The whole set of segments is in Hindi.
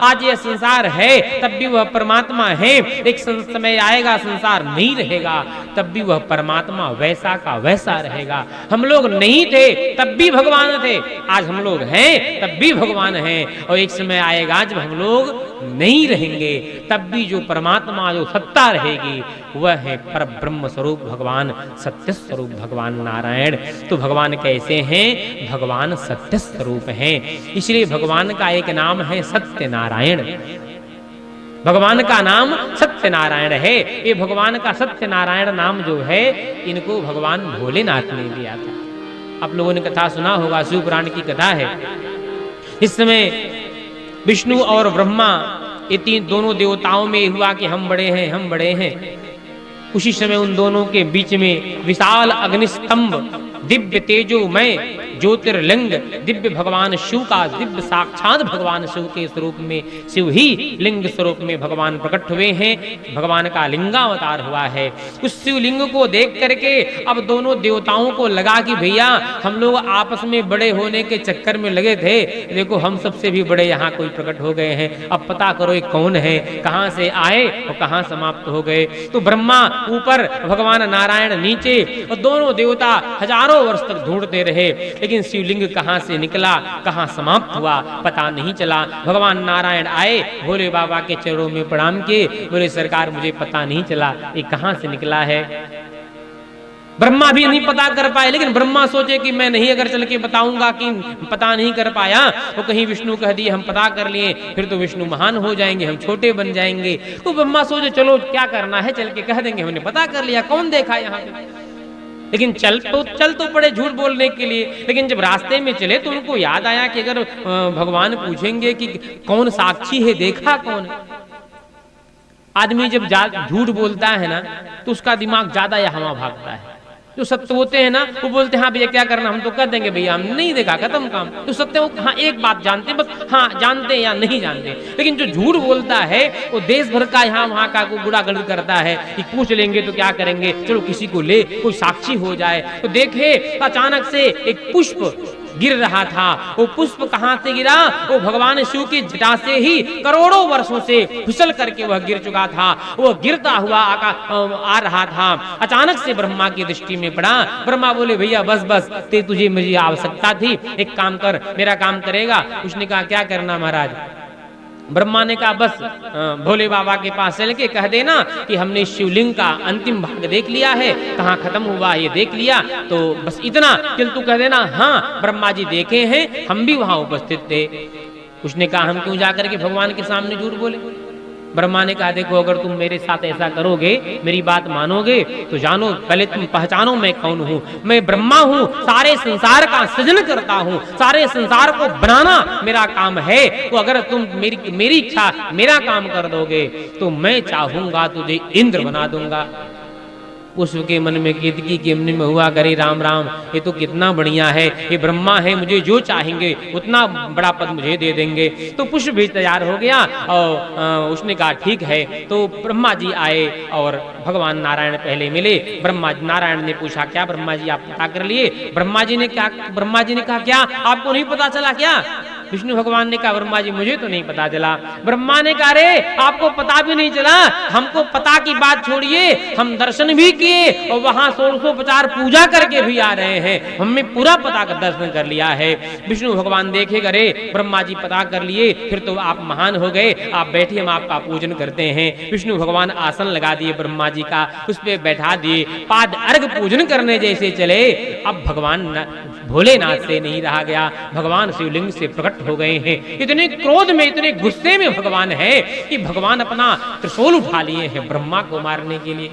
आज ये संसार है तब भी वह परमात्मा है, एक समय आएगा संसार नहीं रहेगा तब भी वह परमात्मा वैसा का वैसा रहेगा। हम लोग नहीं थे तब भी भगवान थे, आज हम लोग हैं तब भी भगवान हैं, और एक समय आएगा जब हम लोग नहीं रहेंगे तब भी जो परमात्मा जो सत्ता रहेगी वह है पर ब्रह्म स्वरूप भगवान, सत्य स्वरूप भगवान नारायण। तो भगवान कैसे हैं? भगवान सत्य स्वरूप हैं, इसलिए भगवान का एक नाम है सत्य नारायण। भगवान का नाम सत्य नारायण है। ये भगवान का सत्य नारायण नाम जो है इनको भगवान भोलेनाथ ने दिया था। आप लोगों ने कथा सुना होगा, शिव पुराण की कथा है। इस समय विष्णु और ब्रह्मा ये तीन दोनों देवताओं में हुआ कि हम बड़े हैं, हम बड़े हैं। उसी समय उन दोनों के बीच में विशाल अग्निस्तंभ, दिव्य तेजोमय ज्योतिर्लिंग, दिव्य भगवान शिव का, दिव्य साक्षात भगवान शिव के स्वरूप में, शिव ही लिंग स्वरूप में भगवान प्रकट हुए हैं। भगवान का लिंगावतार हुआ है। उस शिवलिंग को देख करके अब दोनों देवताओं को लगा कि भैया हम लोग आपस में बड़े होने के चक्कर में लगे थे, देखो हम सबसे भी बड़े यहाँ कोई प्रकट हो गए हैं, अब पता करो ये कौन है, कहाँ से आए और कहाँ समाप्त हो गए। तो ब्रह्मा ऊपर, भगवान नारायण नीचे, और दोनों देवता हजारों वर्ष तक ढूंढते रहे, लेकिन शिवलिंग कहां से निकला, कहां समाप्त हुआ पता नहीं चला। भगवान नारायण आए, भोले बाबा के चरणों में प्रणाम किए, बोले सरकार मुझे पता नहीं चला ये कहां से निकला है। ब्रह्मा भी नहीं पता कर पाए, लेकिन ब्रह्मा सोचे कि मैं नहीं अगर चल के बताऊंगा कि पता नहीं कर पाया तो कहीं विष्णु कह दिए हम पता कर लिए, फिर तो विष्णु महान हो जाएंगे, हम छोटे बन जाएंगे। तो ब्रह्मा सोचे चलो क्या करना है, चल के कह देंगे हमने पता कर लिया, कौन देखा यहाँ पे। लेकिन चल तो पड़े झूठ बोलने के लिए। लेकिन जब रास्ते में चले तो उनको याद आया कि अगर भगवान पूछेंगे कि कौन साक्षी है, देखा कौन है। आदमी जब झूठ बोलता है ना तो उसका दिमाग ज्यादा यहाँ भागता है। जो सत्य होते हैं ना वो बोलते हैं हाँ भैया क्या करना, हम तो कर देंगे भैया, हम नहीं देखा, खत्म काम। तो सत्य वो हाँ एक बात जानते हैं बस, हाँ जानते या नहीं जानते। लेकिन जो झूठ बोलता है वो देश भर का यहाँ वहाँ का गुड़ा गलत करता है कि पूछ लेंगे तो क्या करेंगे, चलो किसी को ले, कोई साक्षी हो जाए। तो देखे अचानक से एक पुष्प गिर रहा था। वो पुष्प कहां से गिरा? वो भगवान शिव की जटा से ही करोड़ों वर्षों से फिसल करके वह गिर चुका था। वो गिरता हुआ आ रहा था, अचानक से ब्रह्मा की दृष्टि में पड़ा। ब्रह्मा बोले भैया बस बस, तुझे मुझे आवश्यकता थी, एक काम कर, मेरा काम करेगा। उसने कहा क्या करना महाराज? ब्रह्मा ने कहा बस भोले बाबा के पास चल के कह देना कि हमने शिवलिंग का अंतिम भाग देख लिया है, कहाँ खत्म हुआ ये देख लिया, तो बस इतना चल तू कह देना हाँ ब्रह्मा जी देखे हैं, हम भी वहां उपस्थित थे। उसने कहा हम क्यों जाकर के भगवान के सामने झूठ बोले? ब्रह्मा ने कहा देखो अगर तुम मेरे साथ ऐसा करोगे, मेरी बात मानोगे तो जानो पहले तुम पहचानो मैं कौन हूँ। मैं ब्रह्मा हूँ, सारे संसार का सृजन करता हूँ, सारे संसार को बनाना मेरा काम है। तो अगर तुम मेरी इच्छा मेरा काम कर दोगे तो मैं चाहूंगा तुझे इंद्र बना दूंगा। उसके मन में केतकी के मन में हुआ करे राम राम, ये तो कितना बढ़िया है, ये ब्रह्मा है, मुझे जो चाहेंगे उतना बड़ा पद मुझे दे देंगे। तो पुष्प भी तैयार हो गया और उसने कहा ठीक है। तो ब्रह्मा जी आए और भगवान नारायण पहले मिले। ब्रह्मा नारायण ने पूछा क्या ब्रह्मा जी आप पता कर लिए? ब्रह्मा जी ने कहा क्या आपको नहीं पता चला क्या? विष्णु भगवान ने कहा ब्रह्मा जी मुझे तो नहीं पता चला। ब्रह्मा ने कहा अरे आपको पता भी नहीं चला, हमको पता की बात छोड़िए, हम दर्शन भी किए और वहां 1650 पूजा करके भी आ रहे हैं, हमने पूरा पता का दर्शन कर लिया है। विष्णु भगवान देखे अरे ब्रह्मा जी पता कर लिए, फिर तो आप महान हो गए, आप बैठिए हम आपका पूजन करते हैं। विष्णु भगवान आसन लगा दिए ब्रह्मा जी का, उस पर बैठा दिए, पाद अर्घ पूजन करने जैसे चले। अब भगवान भोलेनाथ से नहीं रहा गया, भगवान शिवलिंग से प्रकट हो गए हैं। इतने क्रोध में, इतने गुस्से में भगवान है कि भगवान अपना त्रिशूल उठा लिए हैं ब्रह्मा को मारने के लिए।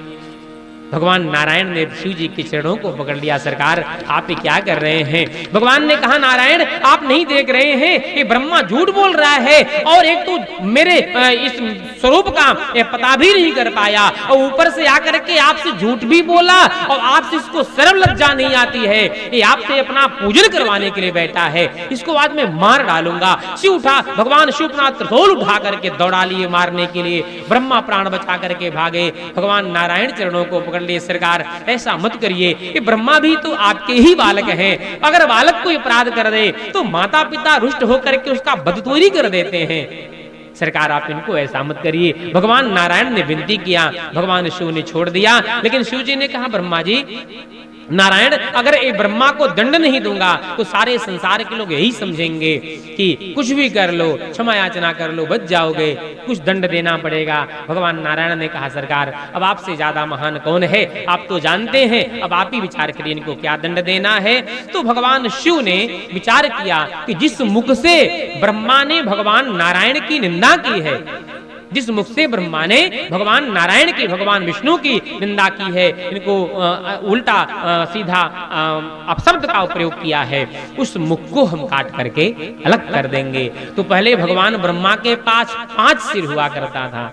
भगवान नारायण ने शिव जी के चरणों को पकड़ लिया, सरकार आप क्या कर रहे हैं? भगवान ने कहा नारायण आप नहीं देख रहे हैं कि ब्रह्मा झूठ बोल रहा है, और एक तो मेरे इस स्वरूप का पता भी नहीं कर पाया, और ऊपर से आकर के आपसे झूठ भी बोला, और आपसे इसको शर्म लज्जा नहीं आती है, ये आपसे अपना पूजन करवाने के लिए बैठा है, इसको बाद में मार डालूंगा। शिव उठा, भगवान शिव अपना त्रिशूल उठा करके दौड़ा लिए मारने के लिए। ब्रह्मा प्राण बचा करके भागे, भगवान नारायण चरणों को पकड़ लिए, सरकार ऐसा मत करिए, कि ब्रह्मा भी तो आपके ही बालक हैं, अगर बालक कोई अपराध कर दे तो माता पिता रुष्ट होकर के उसका बदतूरी कर देते हैं। सरकार आप इनको ऐसा मत करिए। भगवान नारायण ने विनती किया, भगवान शिव ने छोड़ दिया। लेकिन शिव जी ने कहा, ब्रह्मा जी, नारायण, अगर ये ब्रह्मा को दंड नहीं दूंगा तो सारे संसार के लोग यही समझेंगे कि कुछ भी कर लो, क्षमा याचना कर लो, बच जाओगे, कुछ दंड देना पड़ेगा। भगवान नारायण ने कहा, सरकार अब आपसे ज्यादा महान कौन है, आप तो जानते हैं, अब आप ही विचार करिए इनको क्या दंड देना है। तो भगवान शिव ने विचार किया कि जिस मुख से ब्रह्मा ने भगवान नारायण की निंदा की है, जिस मुख से ब्रह्मा ने भगवान नारायण की, भगवान विष्णु की निंदा की है, इनको उल्टा सीधा अपशब्द का प्रयोग किया है, उस मुख को हम काट करके अलग कर देंगे। तो पहले भगवान ब्रह्मा के पास 5 सिर हुआ करता था,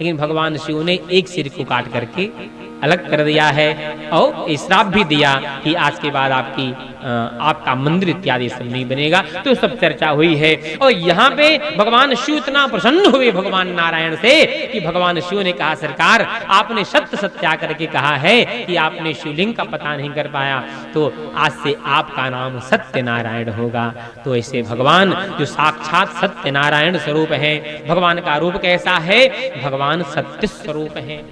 लेकिन भगवान शिव ने एक सिर को काट करके अलग कर दिया है और श्राप भी दिया कि आज के बाद आपका मंदिर इत्यादि सब नहीं बनेगा। तो सब चर्चा हुई है। और यहाँ पे भगवान शिव इतना प्रसन्न हुए भगवान नारायण से कि भगवान शिव ने कहा, सरकार आपने सत्य सत्या करके कहा है कि आपने शिवलिंग का पता नहीं कर पाया, तो आज से आपका नाम सत्य नारायण होगा। तो ऐसे भगवान जो साक्षात सत्य नारायण स्वरूप है, भगवान का रूप कैसा है, भगवान सत्य स्वरूप है।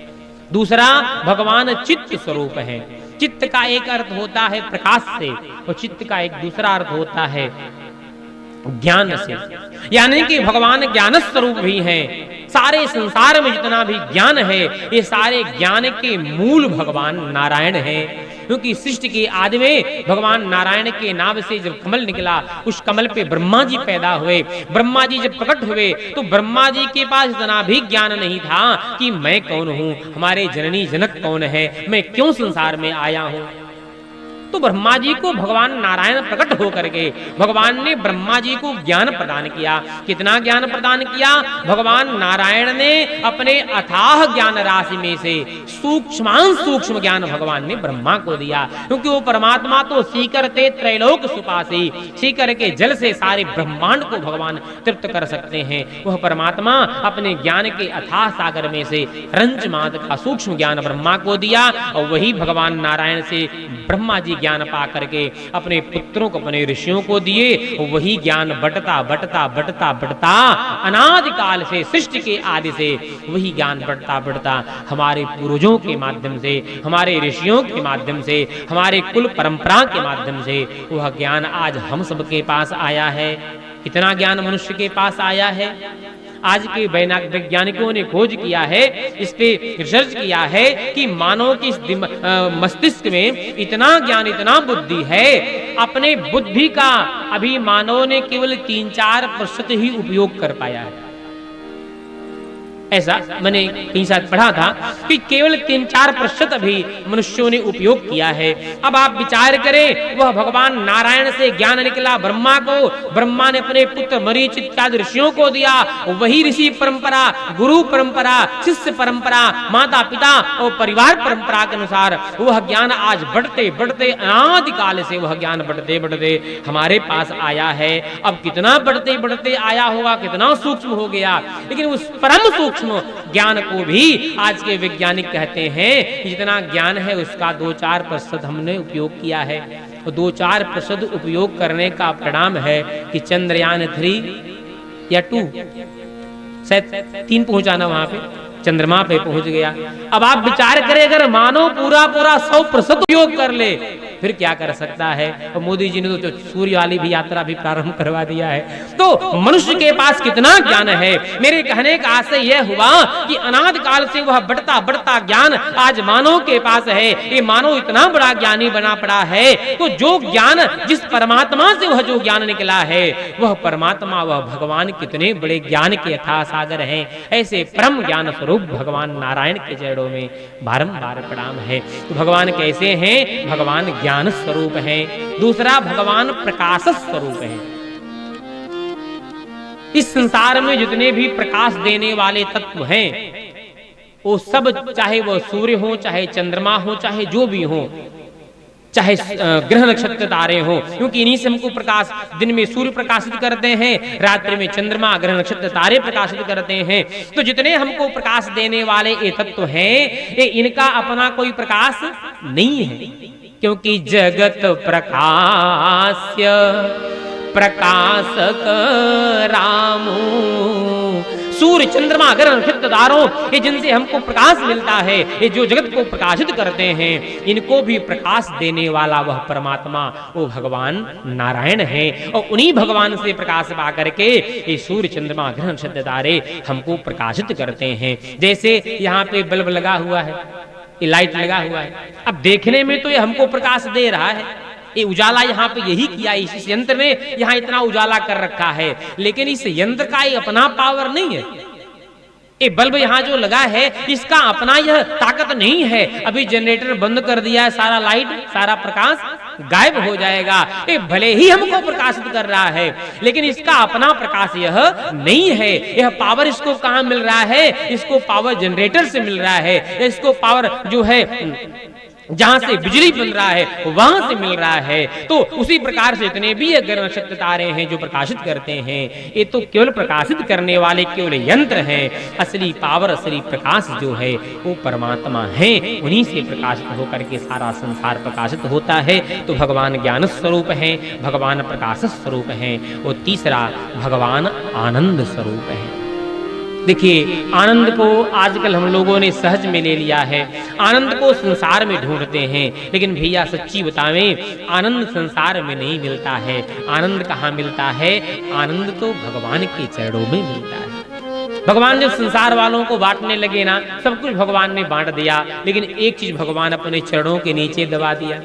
दूसरा, भगवान चित्त स्वरूप है। चित्त का एक अर्थ होता है प्रकाश से, और चित्त का एक दूसरा अर्थ होता है ज्ञान से, यानी कि भगवान ज्ञान स्वरूप भी हैं। सारे संसार में जितना भी ज्ञान है, ये सारे ज्ञान के मूल भगवान नारायण हैं। क्योंकि सृष्टि के आदि में भगवान नारायण के नाभ से जब कमल निकला, उस कमल पे ब्रह्मा जी पैदा हुए। ब्रह्मा जी जब प्रकट हुए तो ब्रह्मा जी के पास इतना भी ज्ञान नहीं था कि मैं कौन हूँ, हमारे जननी जनक कौन है, मैं क्यों संसार में आया हूँ। तो ब्रह्मा जी को भगवान नारायण प्रकट होकर के भगवान ने ब्रह्मा जी को ज्ञान प्रदान किया। कितना ज्ञान प्रदान किया, भगवान नारायण ने अपने अथाह ज्ञान राशि में से सूक्ष्म ज्ञान भगवान ने ब्रह्मा को दिया। क्योंकि वो परमात्मा तो सीकर ते त्रैलोक सुपासी, सीकर के जल से सारे ब्रह्मांड को भगवान तृप्त कर सकते हैं। वह परमात्मा अपने ज्ञान के अथाह सागर में से रंच मात्र का सूक्ष्म ज्ञान ब्रह्मा को दिया, और वही भगवान नारायण से ब्रह्मा जी ज्ञान पा करके अपने पुत्रों को, अपने ऋषियों को दिए। वही ज्ञान बढ़ता बढ़ता बढ़ता बढ़ता अनादि काल से, सृष्टि के आदि से वही ज्ञान बढ़ता बढ़ता हमारे पूर्वजों के माध्यम से, हमारे ऋषियों के माध्यम से, हमारे कुल परंपरा के माध्यम से वह ज्ञान आज हम सबके पास आया है। कितना ज्ञान मनुष्य के पास आया है। आज के वैज्ञानिकों ने खोज किया है, इस पे रिसर्च किया है कि मानव के मस्तिष्क में इतना ज्ञान, इतना बुद्धि है, अपने बुद्धि का अभी मानव ने केवल 3-4% ही उपयोग कर पाया है। ऐसा मैंने कहीं साथ पढ़ा था कि केवल 3-4% अभी मनुष्यों ने उपयोग किया है। अब आप विचार करें, वह भगवान नारायण से ज्ञान निकला ब्रह्मा को, ब्रह्मा ने अपने पुत्र मरीच इत्यादि ऋषियों को दिया। वही ऋषि परंपरा, गुरु परंपरा, शिष्य परंपरा, माता पिता और परिवार परंपरा के अनुसार वह ज्ञान आज बढ़ते बढ़ते अनादि काल से वह ज्ञान बढ़ते बढ़ते हमारे पास आया है। अब कितना बढ़ते बढ़ते आया होगा, कितना सूक्ष्म हो गया, लेकिन उस परम सूक्ष्म ज्ञान को भी आज के वैज्ञानिक कहते हैं जितना ज्ञान है उसका 2-4% हमने उपयोग किया है। तो 2-4% उपयोग करने का परिणाम है कि चंद्रयान 3 या 2 शायद 3 पहुंचाना वहां पे चंद्रमा पे पहुंच गया। अब आप विचार करें, अगर मानो पूरा 100% उपयोग कर ले फिर क्या कर सकता है। और मोदी जी ने तो सूर्य वाली भी यात्रा भी प्रारंभ करवा दिया है। तो मनुष्य के पास कितना ज्ञान है। मेरे कहने का आशय यह हुआ कि अनादि काल से वह बढ़ता बढ़ता ज्ञान आज मानव के पास है। ये मानव इतना बड़ा ज्ञानी बना पड़ा है। तो जो ज्ञान, जिस परमात्मा से वह जो ज्ञान निकला है, वह परमात्मा, वह भगवान कितने बड़े ज्ञान के अथाह सागर हैं। ऐसे परम ज्ञान स्वरूप भगवान नारायण के चरणों में बारंबार प्रणाम है। तो भगवान कैसे हैं, भगवान ज्ञान स्वरूप है। दूसरा, भगवान प्रकाश स्वरूप है। इस संसार में जितने भी प्रकाश देने वाले तत्व हैं, वो सब, चाहे वह सूर्य हो, चाहे चंद्रमा हो, चाहे जो भी हो, चाहे ग्रह नक्षत्र तारे हो, क्योंकि इन्हीं से हमको प्रकाश, दिन में सूर्य प्रकाशित करते हैं, रात्रि में चंद्रमा, ग्रह नक्षत्र तारे प्रकाशित करते हैं। तो जितने हमको प्रकाश देने वाले ये तत्व हैं, ये इनका अपना कोई प्रकाश नहीं है। क्योंकि जगत प्रकाश्य प्रकाशक रामो सूर्य चंद्रमा ग्रह नक्षत्र तारों, ये जिनसे हमको प्रकाश मिलता है, ये जो जगत को प्रकाशित करते हैं, इनको भी प्रकाश देने वाला वह परमात्मा, वो भगवान नारायण है। और उन्हीं भगवान से प्रकाश पा करके ये सूर्य चंद्रमा ग्रह नक्षत्र तारे हमको प्रकाशित करते हैं। जैसे यहाँ पे बल्ब लगा हुआ है, ये लाइट लगा हुआ है, अब देखने में तो ये हमको प्रकाश दे रहा है, ये उजाला यहाँ पे यही किया, इस यंत्र ने यहाँ इतना उजाला कर रखा है, लेकिन इस यंत्र का ये अपना पावर नहीं है। ये बल्ब यहाँ जो लगा है इसका अपना यह ताकत नहीं है। अभी जनरेटर बंद कर दिया है, सारा लाइट सारा प्रकाश गायब हो जाएगा। ये भले ही हमको प्रकाशित कर रहा है, लेकिन इसका अपना प्रकाश यह नहीं है। यह पावर इसको कहाँ मिल रहा है? इसको पावर जनरेटर से मिल रहा है। इसको पावर जो है जहां से बिजली बन रहा है वहां से मिल रहा है। तो उसी प्रकार से इतने भी ग्रह नक्षत्र तारे हैं जो प्रकाशित करते हैं, ये तो केवल प्रकाशित करने वाले केवल यंत्र हैं। असली पावर, असली प्रकाश जो है वो परमात्मा है, उन्हीं से प्रकाशित होकर के सारा संसार प्रकाशित होता है। तो भगवान ज्ञान स्वरूप है, भगवान प्रकाश स्वरूप है, और तीसरा भगवान आनंद स्वरूप है। देखिए, आनंद को आजकल हम लोगों ने सहज में ले लिया है, आनंद को संसार में ढूंढते हैं, लेकिन भैया सच्ची बतावें, आनंद संसार में नहीं मिलता है। आनंद कहाँ मिलता है? आनंद तो भगवान के चरणों में मिलता है। भगवान जब संसार वालों को बांटने लगे ना, सब कुछ भगवान ने बांट दिया, लेकिन एक चीज भगवान अपने चरणों के नीचे दबा दिया।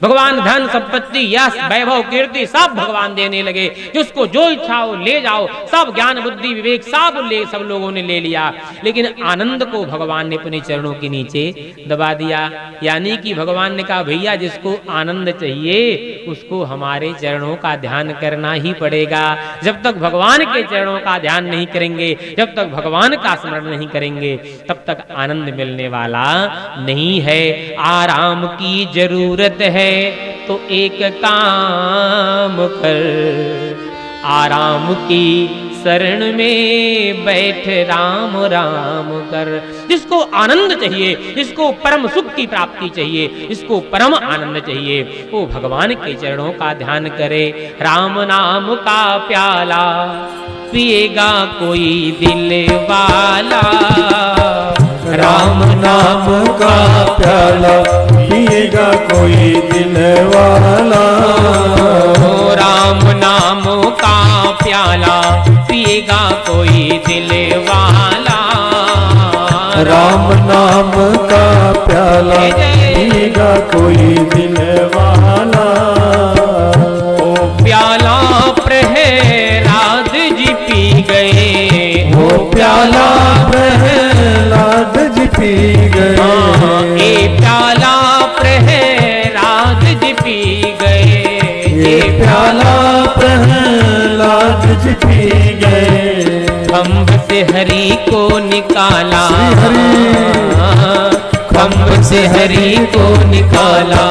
भगवान धन संपत्ति यश वैभव कीर्ति सब भगवान देने लगे, जिसको जो इच्छा हो ले जाओ, सब ज्ञान बुद्धि विवेक सब लोगों ने ले लिया, लेकिन आनंद को भगवान ने अपने चरणों के नीचे दबा दिया। यानी कि भगवान ने कहा भैया जिसको आनंद चाहिए उसको हमारे चरणों का ध्यान करना ही पड़ेगा। जब तक भगवान के चरणों का ध्यान नहीं करेंगे, जब तक भगवान का स्मरण नहीं करेंगे, तब तक आनंद मिलने वाला नहीं है। आराम की जरूरत है तो एक काम कर, आराम की शरण में बैठ राम राम कर। जिसको आनंद चाहिए, जिसको परम सुख की प्राप्ति चाहिए, जिसको परम आनंद चाहिए, वो भगवान के चरणों का ध्यान करे। राम नाम का प्याला पिएगा कोई दिल वाला, राम नाम का प्याला पिएगा कोई दिल वाला। राम नाम का प्याला पिएगा कोई दिल वाला। राम नाम का प्याला पिएगा कोई दिल वाला। ओ प्याला प्रहलाद जी पी गए, वो प्याला प्रहलाद जी पी गए। ये प्याला प्रहलाद जी पी गए, ये प्याला प्रहलाद जी पी गए। खम्भ से हरि को निकाला, खम्भ से हरि को निकाला,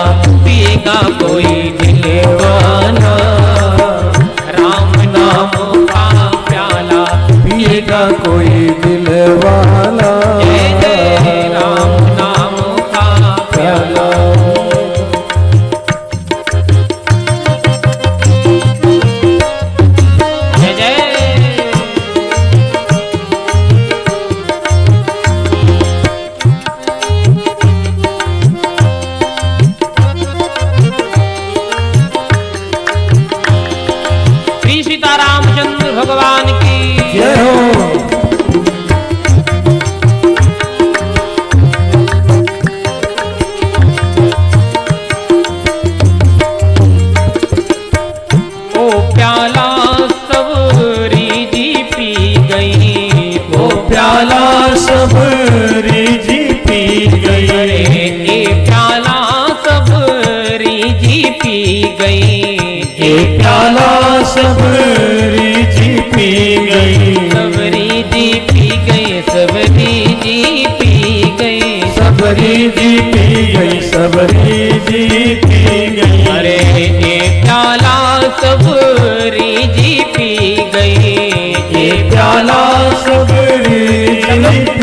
पिएगा कोई दिल वाला। राम नाम का प्याला पिएगा कोई दिल वाला। जय जय राम नाम का प्याला। जय जय श्री सीतारामचंद्र भगवान की जय हो। प्याला सबरी जी पी गई, वो प्याला सबरी जी पी गई। ये प्याला सबरी जी पी गई, ये प्याला सबरी जी पी गई। सबरी जी पी गई, सबरी जी पी गई, सबरी जी पी गई, सबरी जी पी गई। अरे ये प्याला सबरी जी पी गई, ये प्याला सबरी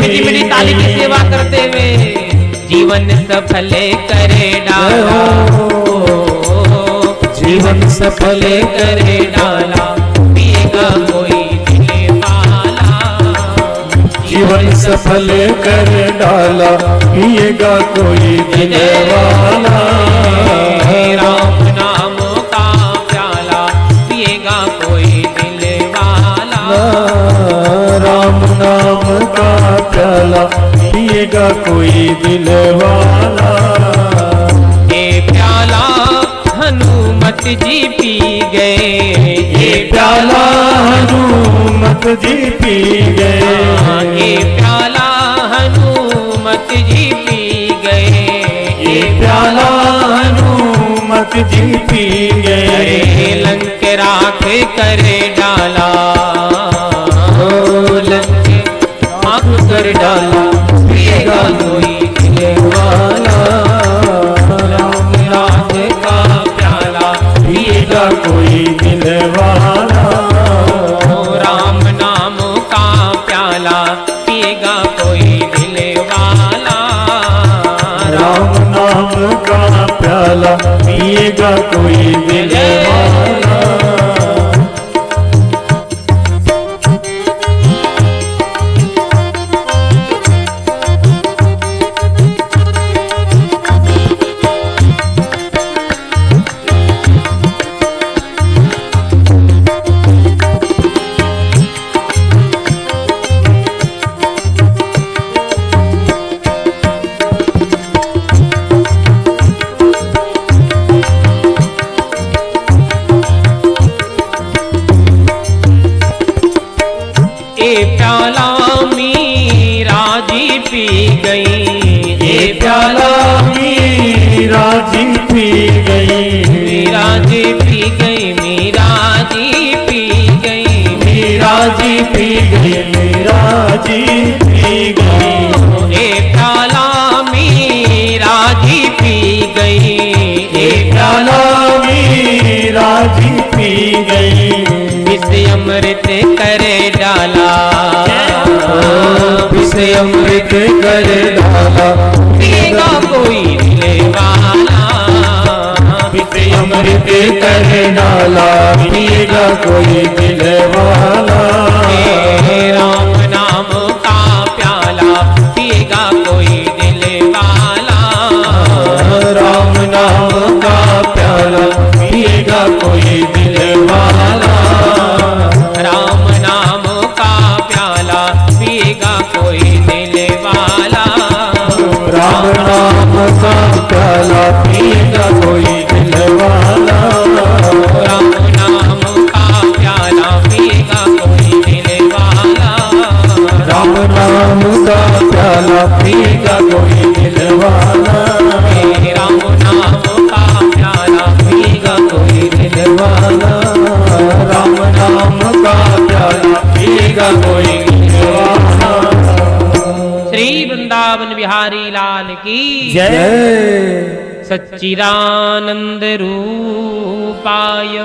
मेरी मेरी ताली की सेवा करते हुए जीवन सफल करे डाला, जीवन सफल करे डाला, पिएगा कोई दिल वाला। जीवन सफल कर डाला, पिएगा कोई दिल वाला। राम नाम का प्याला पिएगा कोई दिल वाला। राम नाम का प्याला पिएगा कोई दिल वाला। ये प्याला हनुमत जी पी गए, ये प्याला हनुमत जी पी गए। ये प्याला हनुमत जी पी गए, ये प्याला हनुमत जी पी गए। लंक राख कर डाला, लंक राख कर डाला पिएगा कोई दिल वाला। राम राज का प्याला पिएगा कोई दिल वाला। राम नाम का प्याला पिएगा कोई दिल वाला। राम नाम का प्याला पिएगा कोई दिल वाला। प्याला मीरा जी पी गई, ये प्याला मीरा जी पी गई। मीरा जी पी गई, मीरा जी पी गई, मीरा जी पी गई, मीरा जी पी गई। ये प्याला मीरा जी पी गई, ये प्याला मीरा जी पी गई। इसे अमृत कर डाला, इसे अमृत कर डाला, पिएगा कोई दिल वाला। इसे अमृत कर डाला, पिएगा कोई दिल वाला। राम नाम का प्याला पिएगा कोई दिल वाला। राम नाम का प्याला पिएगा कोई दिल वाला। राम नाम का प्याला पिएगा कोई दिल वाला। राम नाम का प्याला पिएगा कोई दिल वाला। राम नाम का प्याला पिएगा कोई दिल वाला। राम नाम का प्याला पिएगा कोई दिल वाला। राम नाम का प्याला पिएगा कोई दिल वाला। राम नाम का प्याला पिएगा कोई दिल वाला। श्री वृंदावन बिहारी लाल की जय। सच्चिदानंद रूपाय।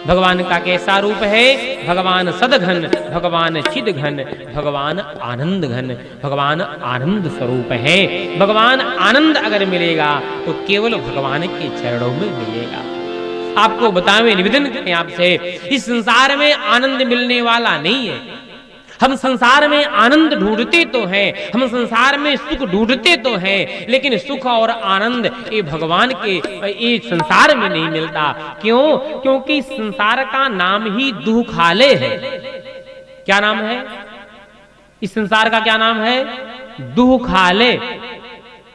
भगवान का कैसा रूप है? भगवान सदघन, भगवान चिदघन, भगवान आनंद घन, भगवान आनंद स्वरूप है। भगवान आनंद अगर मिलेगा तो केवल भगवान के चरणों में मिलेगा। आपको बताएं, निवेदन करें आपसे, इस संसार में आनंद मिलने वाला नहीं है। हम संसार में आनंद ढूंढते तो हैं, हम संसार में सुख ढूंढते तो हैं, लेकिन सुख और आनंद ये भगवान के ये संसार में नहीं मिलता। क्यों? क्योंकि संसार का नाम ही दुखालय है। क्या नाम है इस संसार का? क्या नाम है? दुखालय।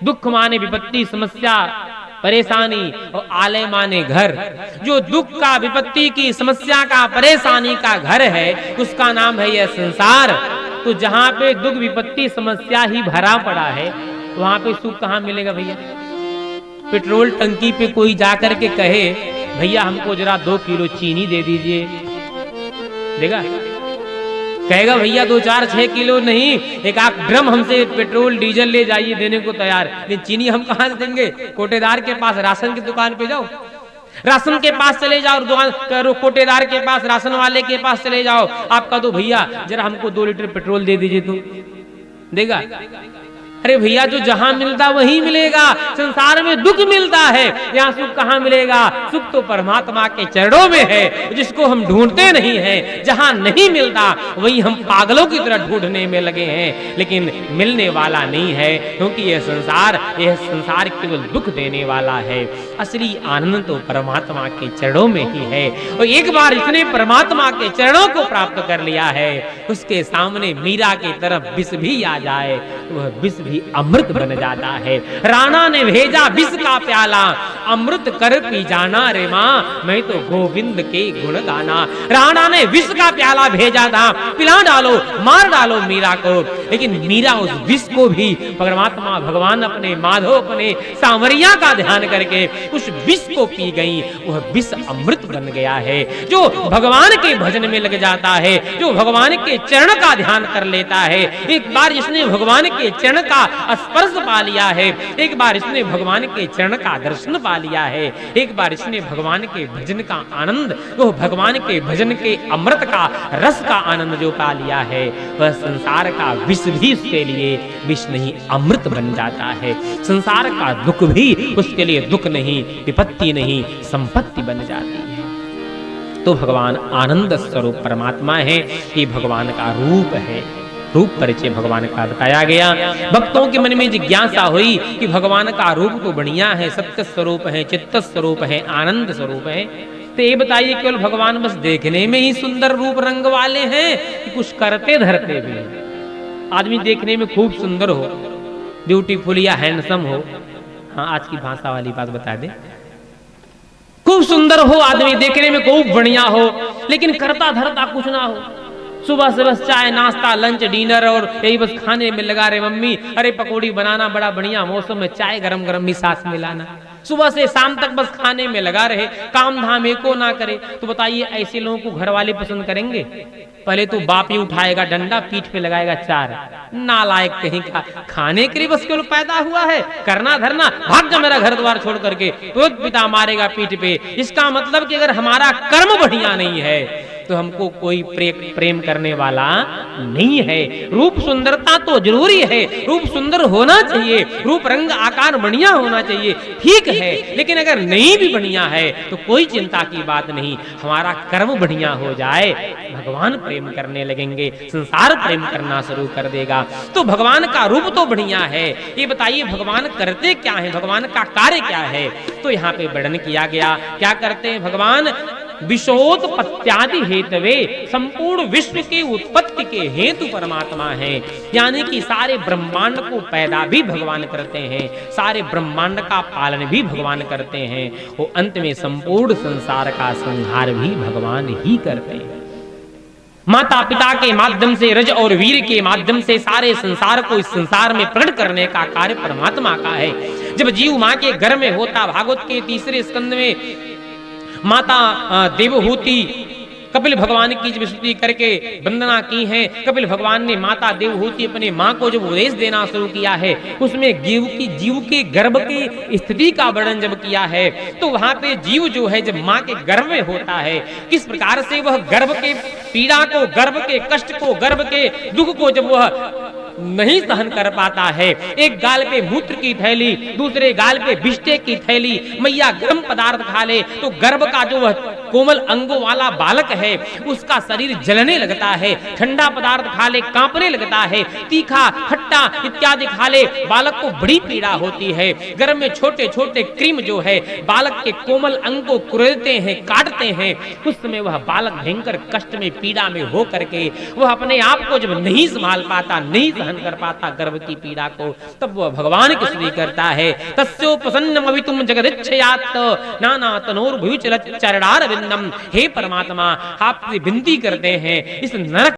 दुख माने विपत्ति, समस्या, परेशानी, और आलय माने घर। जो दुख का, विपत्ति की, समस्या का, परेशानी का घर है उसका नाम है यह संसार। तो जहां पे दुख, विपत्ति, समस्या ही भरा पड़ा है वहां पे सुख कहां मिलेगा भैया? पेट्रोल टंकी पे कोई जाकर के कहे भैया हमको जरा 2 किलो चीनी दे दीजिए, देगा? कहेगा भैया 2, 4, 6 किलो नहीं, 1 ड्रम हमसे पेट्रोल डीजल ले जाइए, देने को तैयार। लेकिन चीनी हम कहां से देंगे? कोटेदार के पास, राशन की दुकान पे जाओ, राशन के पास चले जाओ, दुकान करो, कोटेदार के पास, राशन वाले के पास चले जाओ। आपका तो भैया जरा हमको 2 लीटर पेट्रोल दे दीजिए, तो देगा? अरे भैया, जो जहां मिलता वहीं मिलेगा। संसार में दुख मिलता है, यहाँ सुख कहाँ मिलेगा? सुख तो परमात्मा के चरणों में है, जिसको हम ढूंढते नहीं हैं। जहां नहीं मिलता वहीं हम पागलों की तरह ढूंढने में लगे हैं, लेकिन मिलने वाला नहीं है, क्योंकि यह संसार केवल दुख देने वाला है। असली आनंद तो परमात्मा के चरणों में ही है। और एक बार इसने परमात्मा के चरणों को प्राप्त कर लिया है, उसके सामने मीरा की तरफ विष भी आ जाए तो वह विष भी अमृत बन जाता है। राणा ने भेजा विष का प्याला, अमृत कर पी जाना रे माँ, मैं तो गोविंद के गुण गाना। राणा ने विष का प्याला भेजा था, पिला डालो, मार डालो मीरा को, लेकिन मीरा उस विष को भी परमात्मा भगवान अपने माधव अपने सांवरिया का ध्यान करके उस विष को पी गई। वह विष अमृत बन गया है। जो भगवान के भजन में लग जाता है, जो भगवान के चरण का ध्यान कर लेता है, एक बार इसने भगवान के चरण का स्पर्श पा लिया है, एक बार इसने भगवान के चरण का दर्शन पा लिया है, एक बार इसने भगवान के भजन का आनंद, वो भगवान के भजन के अमृत का रस का आनंद जो पा लिया है, वह संसार का विष भी उसके लिए विष नहीं अमृत बन जाता है। संसार का दुख भी उसके लिए दुख नहीं, विपत्ति नहीं, संपत्ति बन जाती है। तो भगवान आनंद स्वरूप परमात्मा है, ये भगवान का रूप है। रूप परिचय भगवान का बताया गया। भक्तों के मन में जिज्ञासा हुई कि भगवान का रूप तो बढ़िया है, सत्य स्वरूप है, चित्त स्वरूप है, आनंद स्वरूप है, तो ये बताइए केवल भगवान बस देखने में ही सुंदर रूप रंग वाले हैं कि कुछ करते धरते भी हैं? आदमी देखने में खूब सुंदर हो, ब्यूटीफुल या हैंडसम हो, हाँ आज की भाषा वाली बात बता दे, खूब सुंदर हो आदमी, देखने में खूब बढ़िया हो, लेकिन करता धरता कुछ ना हो। सुबह से बस चाय नाश्ता लंच डिनर और यही बस खाने में लगा रहे। मम्मी अरे पकौड़ी बनाना, बड़ा बढ़िया मौसम में चाय गरम गरम भी साथ मिलाना। सुबह से शाम तक बस खाने में लगा रहे, काम धाम एको ना करे। तो बताइए ऐसे लोगों को घर वाले पसंद करेंगे? पहले तो बाप ही उठाएगा डंडा, पीठ पे लगाएगा चार। नालायक कहीं का, खाने के लिए बस केवल पैदा हुआ है, करना धरना, भाग जा मेरा घर द्वार छोड़ करके, तो पिता मारेगा पीठ पे। इसका मतलब कि अगर हमारा कर्म बढ़िया नहीं है तो हमको कोई प्रेम करने वाला नहीं है। रूप सुंदरता तो जरूरी है, रूप सुंदर होना चाहिए, रूप रंग आकार बढ़िया होना चाहिए, ठीक है, लेकिन अगर नहीं भी बढ़िया है तो कोई चिंता की बात नहीं। हमारा कर्म बढ़िया हो जाए, भगवान प्रेम करने लगेंगे, संसार प्रेम करना शुरू कर देगा। तो भगवान का रूप तो बढ़िया है, ये बताइए भगवान करते क्या है, भगवान का कार्य क्या है? तो यहाँ पे वर्णन किया गया। क्या करते हैं भगवान? विश्वोत्पत्त्यादि हेतवे, संपूर्ण विश्व के उत्पत्ति के हेतु परमात्मा है। यानी कि सारे ब्रह्मांड को पैदा भी भगवान करते हैं, सारे ब्रह्मांड का पालन भी भगवान करते हैं, वो अंत में संपूर्ण संसार का संहार भी भगवान ही करते हैं। माता पिता के माध्यम से, रज और वीर के माध्यम से सारे संसार को इस संसार में प्रकट करने का कार्य परमात्मा का है। जब जीव माँ के गर्भ में होता, भागवत के 3 स्कंद में माता देवहूति कपिल भगवान की जब स्तुति करके वंदना की है, कपिल भगवान ने माता देवहूति अपने माँ को जब उपदेश देना शुरू किया है, उसमें जीव के गर्भ की स्थिति का वर्णन जब किया है, तो वहां पे जीव जो है जब माँ के गर्भ में होता है, किस प्रकार से वह गर्भ के पीड़ा को, गर्भ के कष्ट को, गर्भ के दुख को जब वह नहीं सहन कर पाता है। एक गाल पे मूत्र की थैली, दूसरे गाल पे बिष्टे की थैली, मैया गर्म पदार्थ खा ले तो गर्भ का जो वह कोमल अंगों वाला बालक है उसका शरीर जलने लगता है, ठंडा पदार्थ खा ले कांपने लगता है, तीखा खट्टा इत्यादि खा ले बालक को बड़ी पीड़ा होती है। गर्भ में छोटे छोटे क्रीम जो है बालक के कोमल अंग को कुरेदते हैं, काटते हैं, उस समय वह बालक भयंकर कष्ट में पीड़ा में हो करके वह अपने आप को जब नहीं संभाल पाता, नहीं सहन कर पाता गर्भ की पीड़ा को, तब वह भगवान की स्तुति करता है। तस्योपसन्नमवितुम जगदिच्छयात् नाना तनोर्भुविचलत् चरणारविंदम। हे परमात्मा, आपसे विनती करते हैं इस नरक